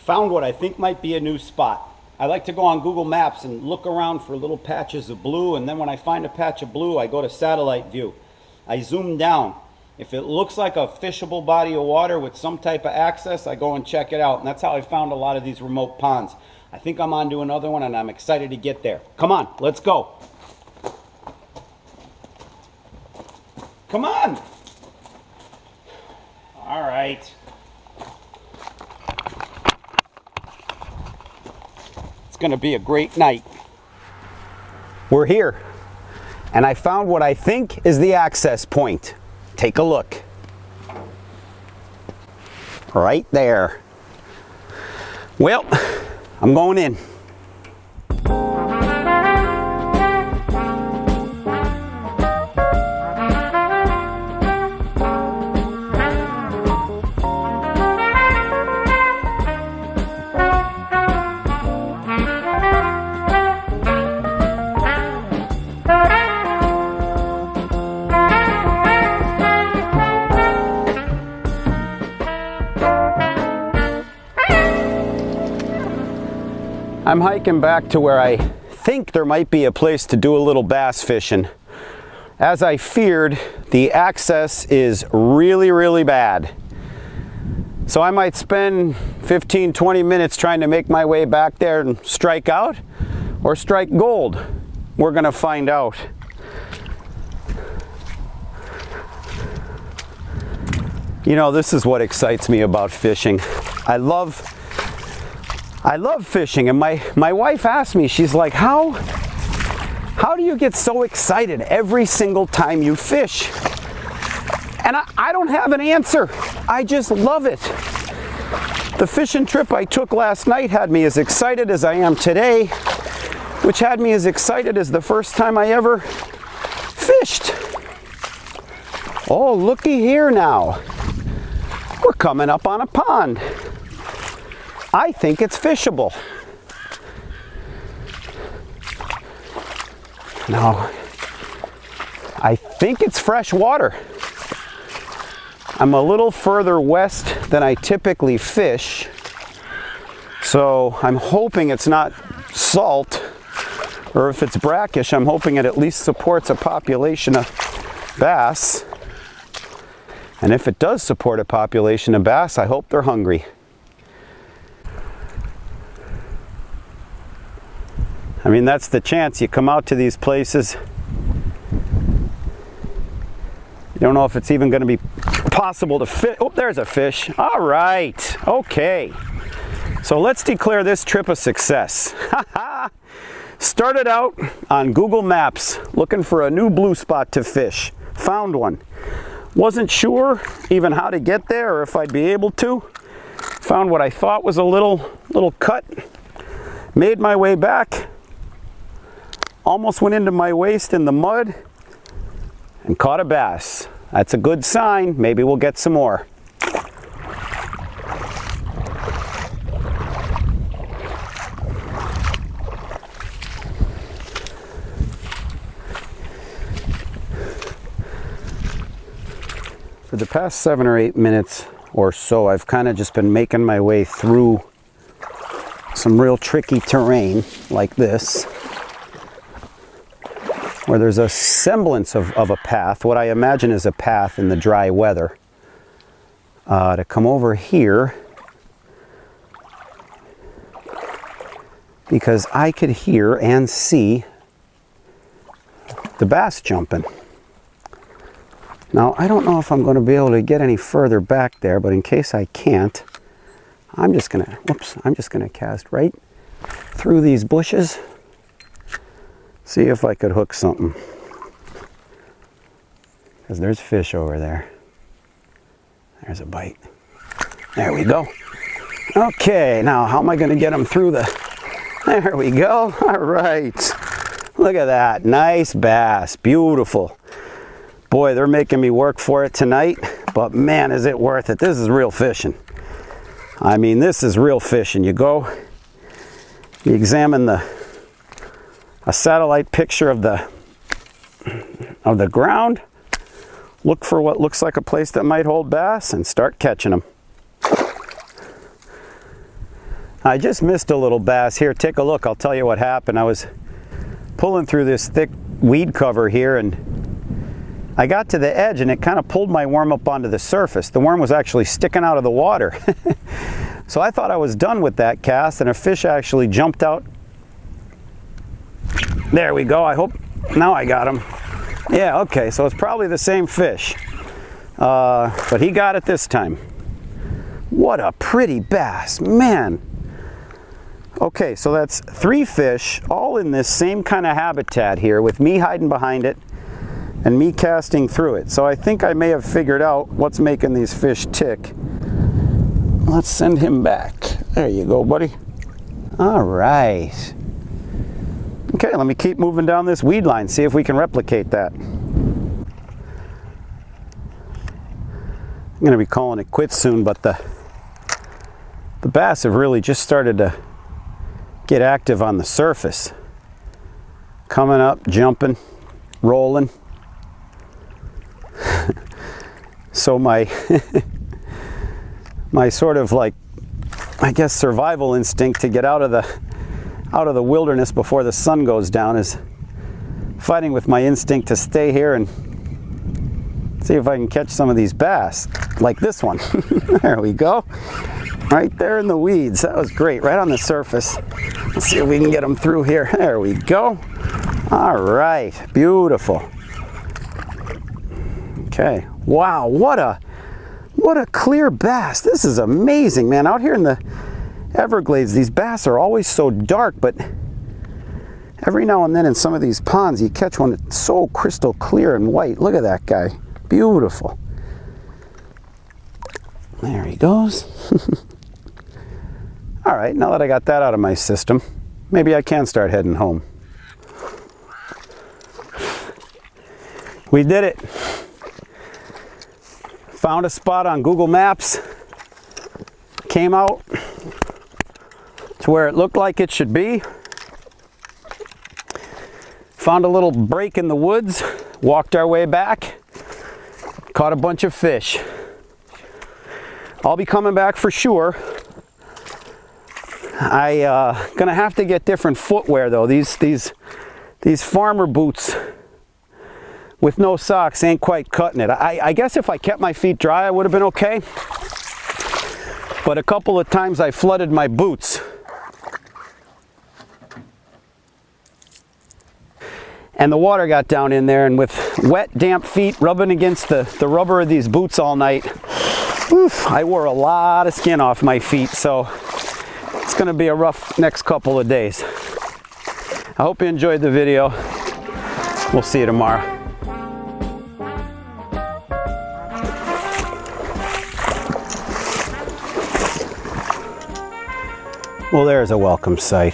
Found what I think might be a new spot. I like to go on Google Maps and look around for little patches of blue, and then when I find a patch of blue, I go to satellite view. I zoom down. If it looks like a fishable body of water with some type of access, I go and check it out. And that's how I found a lot of these remote ponds. I think I'm on to another one, and I'm excited to get there. Come on, let's go. Come on. All right. It's going to be a great night. We're here, and I found what I think is the access point. Take a look. Right there. Well, I'm going in. I'm hiking back to where I think there might be a place to do a little bass fishing. As I feared, the access is really bad. So I might spend 15-20 minutes trying to make my way back there and strike out or strike gold. We're gonna find out. You know, this is what excites me about fishing. I love fishing, and my wife asked me, she's like, how do you get so excited every single time you fish? And I don't have an answer. I just love it. The fishing trip I took last night had me as excited as I am today, which had me as excited as the first time I ever fished. Oh, looky here now. We're coming up on a pond. I think it's fishable. Now, I think it's fresh water. I'm a little further west than I typically fish, so I'm hoping it's not salt, or if it's brackish, I'm hoping it at least supports a population of bass. And if it does support a population of bass, I hope they're hungry. I mean, that's the chance. You come out to these places, you don't know if it's even going to be possible to fit. Oh, there's a fish. All right. Okay. So let's declare this trip a success. Started out on Google Maps looking for a new blue spot to fish. Found one. Wasn't sure even how to get there or if I'd be able to. Found what I thought was a little cut. Made my way back. Almost went into my waist in the mud and caught a bass. That's a good sign. Maybe we'll get some more. For the past 7 or 8 minutes or so, I've kind of just been making my way through some real tricky terrain like this, where there's a semblance of a path, what I imagine is a path in the dry weather, to come over here, because I could hear and see the bass jumping. Now, I don't know if I'm going to be able to get any further back there, but in case I can't, I'm just going to cast right through these bushes. See if I could hook something, because there's fish over there. There's a bite. There we go. Okay, now how am I going to get them through there we go. All right. Look at that. Nice bass. Beautiful. Boy, they're making me work for it tonight, but man, is it worth it. This is real fishing. I mean, this is real fishing. You go, you examine a satellite picture of the ground, look for what looks like a place that might hold bass, and start catching them. I just missed a little bass. Here, take a look. I'll tell you what happened. I was pulling through this thick weed cover here, and I got to the edge and it kind of pulled my worm up onto the surface. The worm was actually sticking out of the water. So I thought I was done with that cast, and a fish actually jumped out. There we go. I hope now I got him. Yeah, okay, so it's probably the same fish. But he got it this time. What a pretty bass, man. Okay, so that's 3 fish, all in this same kind of habitat here, with me hiding behind it and me casting through it. So I think I may have figured out what's making these fish tick. Let's send him back. There you go, buddy. All right. Okay, let me keep moving down this weed line, see if we can replicate that. I'm gonna be calling it quits soon, but the bass have really just started to get active on the surface. Coming up, jumping, rolling. So my my sort of, like, I guess, survival instinct to get out of the wilderness before the sun goes down is fighting with my instinct to stay here and see if I can catch some of these bass, like this one. There we go. Right there in the weeds. That was great, right on the surface. Let's see if we can get them through here. There we go. All right, beautiful. Okay, wow, what a clear bass. This is amazing, man. Out here in the Everglades, these bass are always so dark, but every now and then in some of these ponds, you catch one that's so crystal clear and white. Look at that guy. Beautiful. There he goes. All right, now that I got that out of my system, maybe I can start heading home. We did it. Found a spot on Google Maps. Came out to where it looked like it should be. Found a little break in the woods. Walked our way back. Caught a bunch of fish. I'll be coming back for sure. Gonna have to get different footwear though. These farmer boots with no socks ain't quite cutting it. I guess if I kept my feet dry, I would have been okay. But a couple of times I flooded my boots. And the water got down in there, and with wet, damp feet rubbing against the rubber of these boots all night, oof, I wore a lot of skin off my feet, so it's gonna be a rough next couple of days. I hope you enjoyed the video. We'll see you tomorrow. Well, there's a welcome sight.